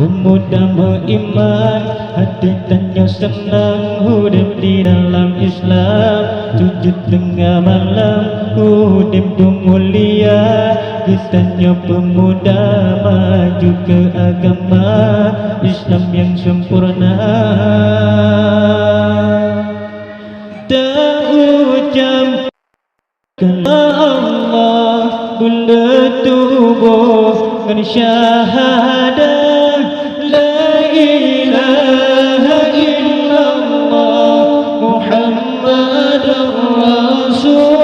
pemuda beriman, hati tanya senang hidup di dalam Islam. 7 tengah malam hidup tu mulia, kitanya pemuda maju ke agama Islam yang sempurna. Tak ucap Allah bunda tubuh dengan syahadah la ilaha illallah Muhammadar Rasulullah.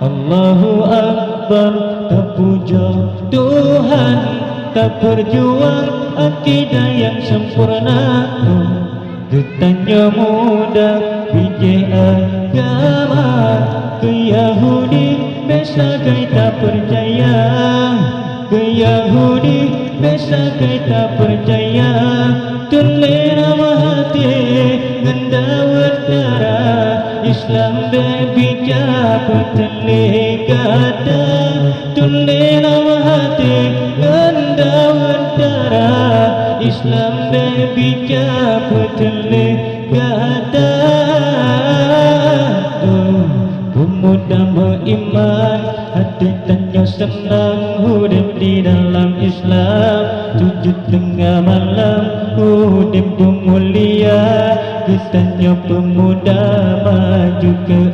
Allahu Akbar, tak puja Tuhan, tak berjuang akidah yang sempurna. Getanya muda bijak agama, ke Yahudi biasa kita percaya, ke Yahudi biasa kita percaya. Tulis nama hati gendawat darah Islam berbicara petelik kata. Tulis nama hati gendawat darah Islam berbicara petelik kata. Pemuda beriman, hati tanya senang hidup di dalam Islam. 7 tengah malam hidup tu mulia, kitanya pemuda maju ke